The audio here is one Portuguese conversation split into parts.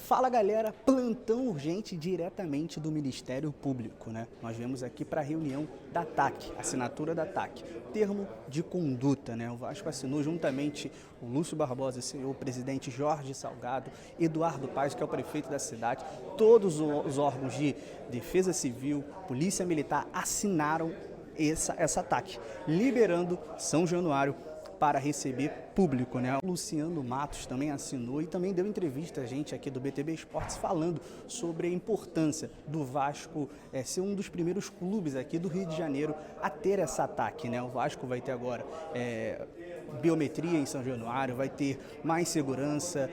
Fala galera, plantão urgente diretamente do Ministério Público, né? Nós vemos aqui para a reunião da TAC, assinatura da TAC, termo de conduta, né? O Vasco assinou juntamente o Lúcio Barbosa, o presidente Jorge Salgado, Eduardo Paz, que é o prefeito da cidade, todos os órgãos de defesa civil, polícia militar assinaram essa TAC, liberando São Januário para receber público, né? O Luciano Matos também assinou e também deu entrevista a gente aqui do BTB Esportes falando sobre a importância do Vasco ser um dos primeiros clubes aqui do Rio de Janeiro a ter essa ataque, né? O Vasco vai ter agora biometria em São Januário, vai ter mais segurança,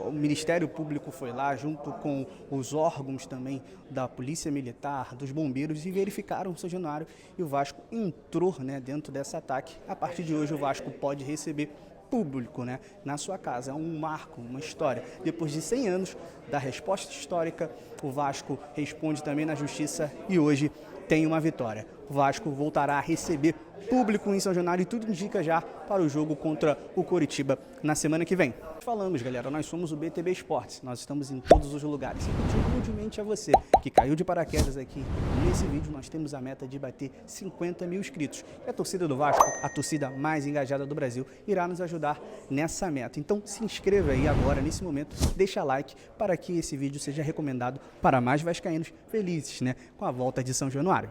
o Ministério Público foi lá junto com os órgãos também da Polícia Militar, dos bombeiros e verificaram São Januário e o Vasco entrou, né, dentro dessa ataque. A partir de hoje o Vasco pode receber público, né, na sua casa. É um marco, uma história. Depois de 100 anos da resposta histórica, o Vasco responde também na justiça e hoje tem uma vitória. O Vasco voltará a receber público em São Januário e tudo indica já para o jogo contra o Coritiba na semana que vem. Falamos, galera, nós somos o BTB Esportes, nós estamos em todos os lugares. E pedir humildemente a você que caiu de paraquedas aqui nesse vídeo, nós temos a meta de bater 50 mil inscritos. E a torcida do Vasco, a torcida mais engajada do Brasil, irá nos ajudar nessa meta. Então se inscreva aí agora, nesse momento, deixa like para que esse vídeo seja recomendado para mais vascaínos felizes, né, com a volta de São Januário.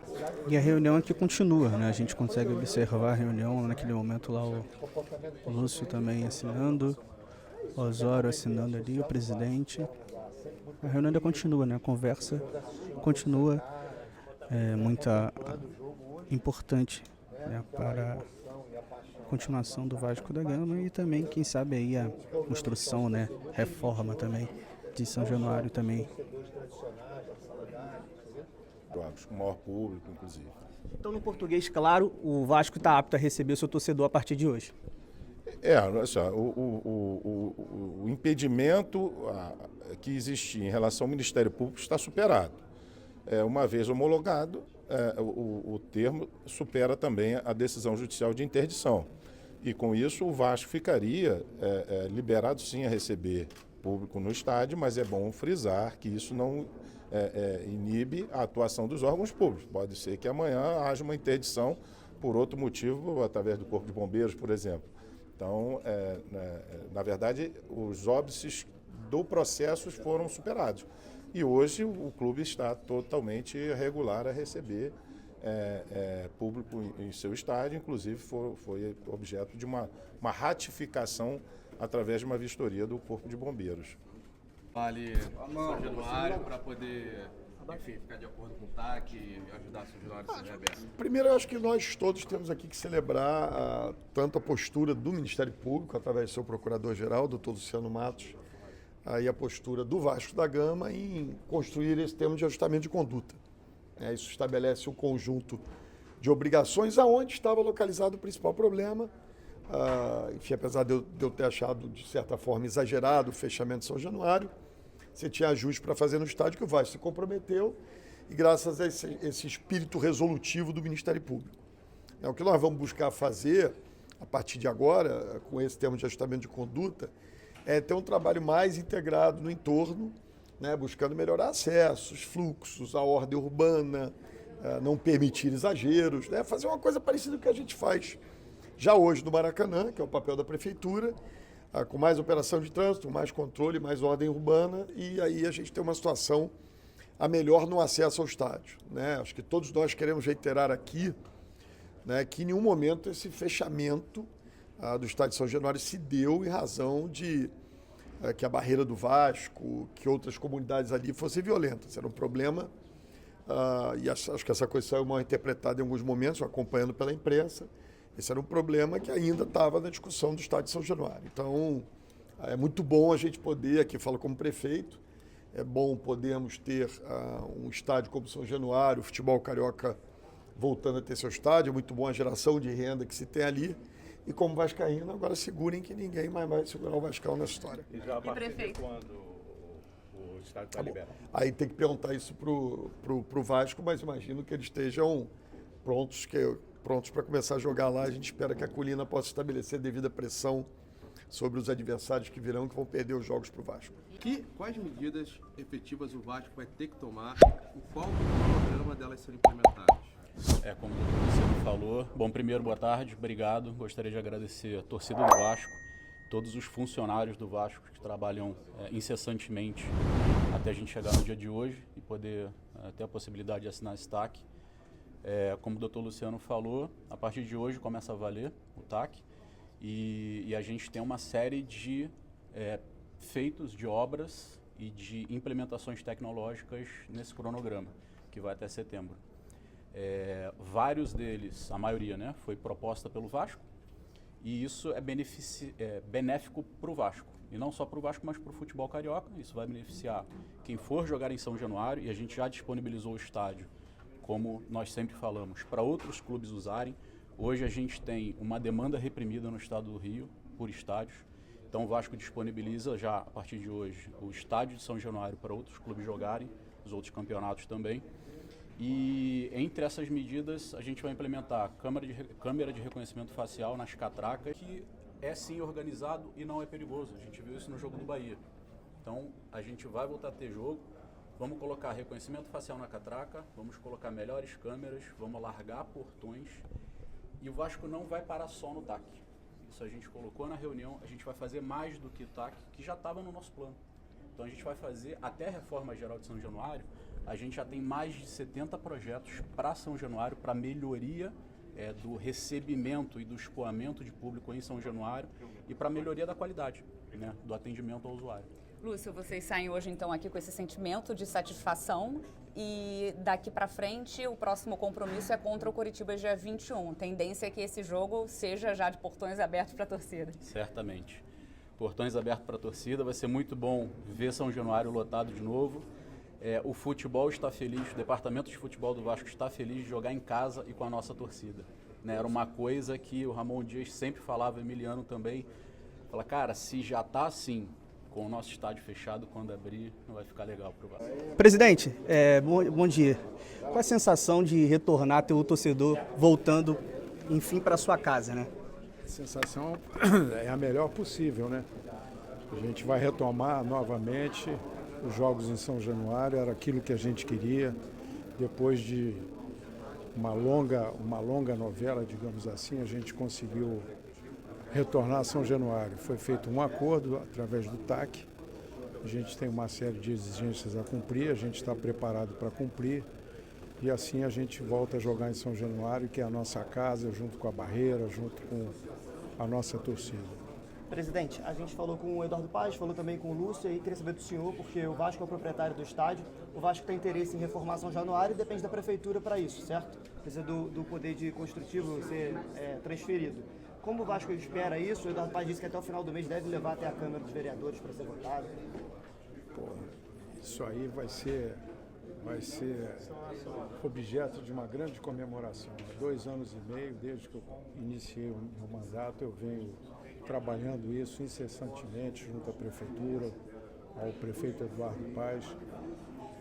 E a reunião aqui continua, né, a gente consegue observar a reunião, naquele momento lá o Lúcio também assinando, o Osório assinando ali, o presidente. A reunião ainda continua, né? A conversa continua, muito importante, né, para a continuação do Vasco da Gama e também, quem sabe, aí a construção, né, reforma também de São Januário também. Com o maior público, inclusive. Então, no português, claro, o Vasco está apto a receber o seu torcedor a partir de hoje. O impedimento que existia em relação ao Ministério Público está superado. Uma vez homologado, o termo supera também a decisão judicial de interdição. E com isso o Vasco ficaria liberado sim a receber público no estádio, mas é bom frisar que isso não inibe a atuação dos órgãos públicos. Pode ser que amanhã haja uma interdição por outro motivo, através do Corpo de Bombeiros, por exemplo. Então, na verdade, os óbices do processo foram superados. E hoje o clube está totalmente regular a receber público em seu estádio. Inclusive, foi objeto de uma ratificação através de uma vistoria do Corpo de Bombeiros. Vale São Januário para poder, enfim, ficar de acordo com o TAC e ajudar São Januário a ser reaberto. Primeiro, eu acho que nós todos temos aqui que celebrar tanto a postura do Ministério Público, através do seu Procurador-Geral, doutor Luciano Matos, e a postura do Vasco da Gama em construir esse termo de ajustamento de conduta. Isso estabelece um conjunto de obrigações aonde estava localizado o principal problema. Enfim, apesar de eu ter achado, de certa forma, exagerado o fechamento de São Januário, você tinha ajuste para fazer no estádio que o Vasco se comprometeu e graças a esse espírito resolutivo do Ministério Público. O que nós vamos buscar fazer, a partir de agora, com esse termo de ajustamento de conduta, é ter um trabalho mais integrado no entorno, né, buscando melhorar acessos, fluxos, a ordem urbana, não permitir exageros, né, fazer uma coisa parecida com o que a gente faz já hoje no Maracanã, que é o papel da Prefeitura, com mais operação de trânsito, mais controle, mais ordem urbana, e aí a gente tem uma situação a melhor no acesso ao estádio, né? Acho que todos nós queremos reiterar aqui, né, que em nenhum momento esse fechamento do estádio de São Januário se deu em razão de que a barreira do Vasco, que outras comunidades ali fossem violentas. Era um problema, e acho que essa coisa saiu mal interpretada em alguns momentos, acompanhando pela imprensa. Esse era um problema que ainda estava na discussão do estádio de São Januário. Então, é muito bom a gente poder, aqui falo como prefeito, é bom podermos ter um estádio como São Januário, o futebol carioca voltando a ter seu estádio, é muito bom a geração de renda que se tem ali. E como vascaíno, agora segurem que ninguém mais vai segurar o Vascão nessa história. E já a partir de quando o estádio está liberado? Aí tem que perguntar isso pro Vasco, mas imagino que eles estejam prontos para começar a jogar lá. A gente espera que a Colina possa estabelecer devida pressão sobre os adversários que virão, que vão perder os jogos para o Vasco. Quais medidas efetivas o Vasco vai ter que tomar e qual o programa delas serem implementadas? Como você falou. Bom, primeiro, boa tarde, obrigado. Gostaria de agradecer a torcida do Vasco, todos os funcionários do Vasco que trabalham incessantemente até a gente chegar no dia de hoje e poder ter a possibilidade de assinar esse TAC. Como o Dr. Luciano falou, a partir de hoje começa a valer o TAC e a gente tem uma série de feitos de obras e de implementações tecnológicas nesse cronograma, que vai até setembro. Vários deles, a maioria, né, foi proposta pelo Vasco, e isso é benéfico para o Vasco. E não só para o Vasco, mas para o futebol carioca. Isso vai beneficiar quem for jogar em São Januário, e a gente já disponibilizou o estádio, como nós sempre falamos, para outros clubes usarem. Hoje a gente tem uma demanda reprimida no estado do Rio por estádios. Então o Vasco disponibiliza já, a partir de hoje, o estádio de São Januário para outros clubes jogarem, os outros campeonatos também. E entre essas medidas a gente vai implementar câmera de reconhecimento facial nas catracas, que é sim organizado e não é perigoso. A gente viu isso no jogo do Bahia. Então a gente vai voltar a ter jogo, vamos colocar reconhecimento facial na catraca, vamos colocar melhores câmeras, vamos alargar portões e o Vasco não vai parar só no TAC. Isso a gente colocou na reunião, a gente vai fazer mais do que o TAC, que já estava no nosso plano. Então a gente vai fazer, até a reforma geral de São Januário, a gente já tem mais de 70 projetos para São Januário, para melhoria do recebimento e do escoamento de público em São Januário e para melhoria da qualidade, né, do atendimento ao usuário. Lúcio, vocês saem hoje então aqui com esse sentimento de satisfação e daqui para frente o próximo compromisso é contra o Coritiba dia 21. Tendência é que esse jogo seja já de portões abertos para a torcida. Certamente. Portões abertos para a torcida, vai ser muito bom ver São Januário lotado de novo. O futebol está feliz, o departamento de futebol do Vasco está feliz de jogar em casa e com a nossa torcida. Né? Era uma coisa que o Ramon Dias sempre falava, o Emiliano também. Fala, cara, se já está assim, com o nosso estádio fechado, quando abrir, não vai ficar legal para o Vasco. Presidente, bom dia. Qual a sensação de retornar ter o torcedor voltando, enfim, para sua casa, né? A sensação é a melhor possível, né? A gente vai retomar novamente os jogos em São Januário, era aquilo que a gente queria, depois de uma longa novela, digamos assim, a gente conseguiu retornar a São Januário. Foi feito um acordo através do TAC, a gente tem uma série de exigências a cumprir, a gente está preparado para cumprir, e assim a gente volta a jogar em São Januário, que é a nossa casa, junto com a Barreira, junto com a nossa torcida. Presidente, a gente falou com o Eduardo Paz, falou também com o Lúcio, e queria saber do senhor, porque o Vasco é o proprietário do estádio, o Vasco tem interesse em reformar São Januário e depende da prefeitura para isso, certo? Precisa do poder de construtivo ser transferido. Como o Vasco espera isso? O Eduardo Paz disse que até o final do mês deve levar até a Câmara dos Vereadores para ser votado. Isso aí vai ser objeto de uma grande comemoração. Há 2 anos e meio, desde que eu iniciei o meu mandato, eu venho trabalhando isso incessantemente junto à Prefeitura, ao prefeito Eduardo Paz,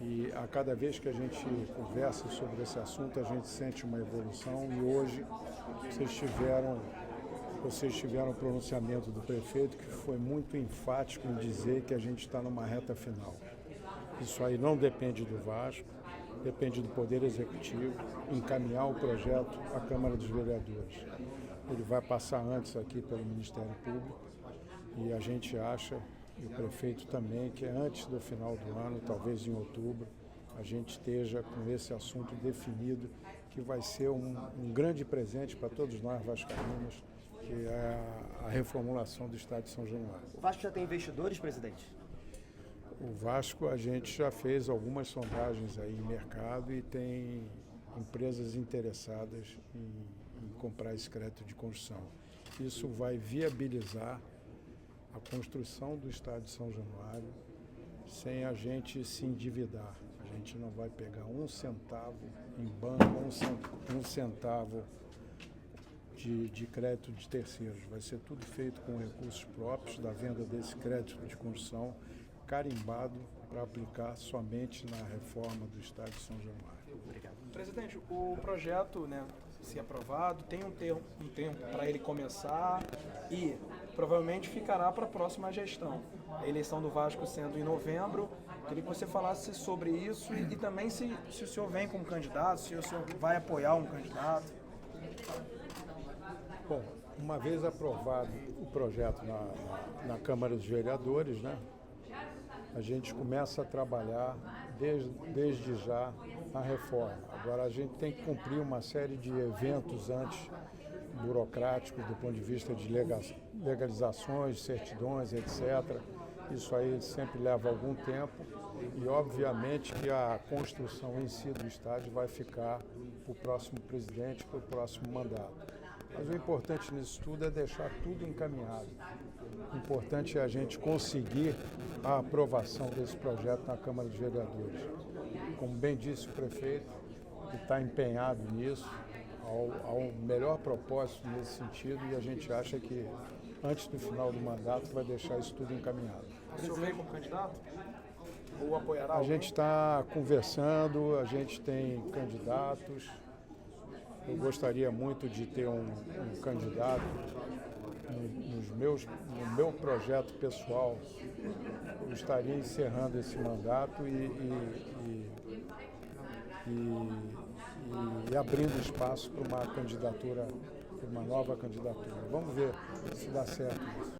e a cada vez que a gente conversa sobre esse assunto, a gente sente uma evolução, e hoje vocês tiveram o pronunciamento do prefeito, que foi muito enfático em dizer que a gente está numa reta final. Isso aí não depende do Vasco, depende do Poder Executivo, encaminhar o projeto à Câmara dos Vereadores. Ele vai passar antes aqui pelo Ministério Público e a gente acha, e o prefeito também, que antes do final do ano, talvez em outubro, a gente esteja com esse assunto definido, que vai ser um grande presente para todos nós vascaínos, que é a reformulação do estádio de São Januário. O Vasco já tem investidores, presidente? O Vasco, a gente já fez algumas sondagens aí em mercado e tem empresas interessadas em comprar esse crédito de construção. Isso vai viabilizar a construção do estádio de São Januário sem a gente se endividar. A gente não vai pegar um centavo em banco, um centavo de crédito de terceiros. Vai ser tudo feito com recursos próprios da venda desse crédito de construção, carimbado para aplicar somente na reforma do estádio de São Januário. Obrigado. Presidente, o projeto, né, se aprovado, tem um tempo para ele começar e provavelmente ficará para a próxima gestão. A eleição do Vasco sendo em novembro, queria que você falasse sobre isso e também se o senhor vem como candidato, se o senhor vai apoiar um candidato. Bom, uma vez aprovado o projeto na Câmara dos Vereadores, né, a gente começa a trabalhar desde já a reforma. Agora a gente tem que cumprir uma série de eventos antes burocráticos do ponto de vista de legalizações, certidões, etc. Isso aí sempre leva algum tempo e obviamente que a construção em si do estádio vai ficar para o próximo presidente, para o próximo mandato. Mas o importante nisso tudo é deixar tudo encaminhado. O importante é a gente conseguir a aprovação desse projeto na Câmara dos Vereadores. Como bem disse o prefeito, ele está empenhado nisso, ao melhor propósito nesse sentido, e a gente acha que antes do final do mandato vai deixar isso tudo encaminhado. O senhor vem como candidato? Ou apoiará A alguém? gente está conversando, a gente tem candidatos. Eu gostaria muito de ter um candidato no meu projeto pessoal. Eu estaria encerrando esse mandato e abrindo espaço para uma candidatura, para uma nova candidatura. Vamos ver se dá certo isso.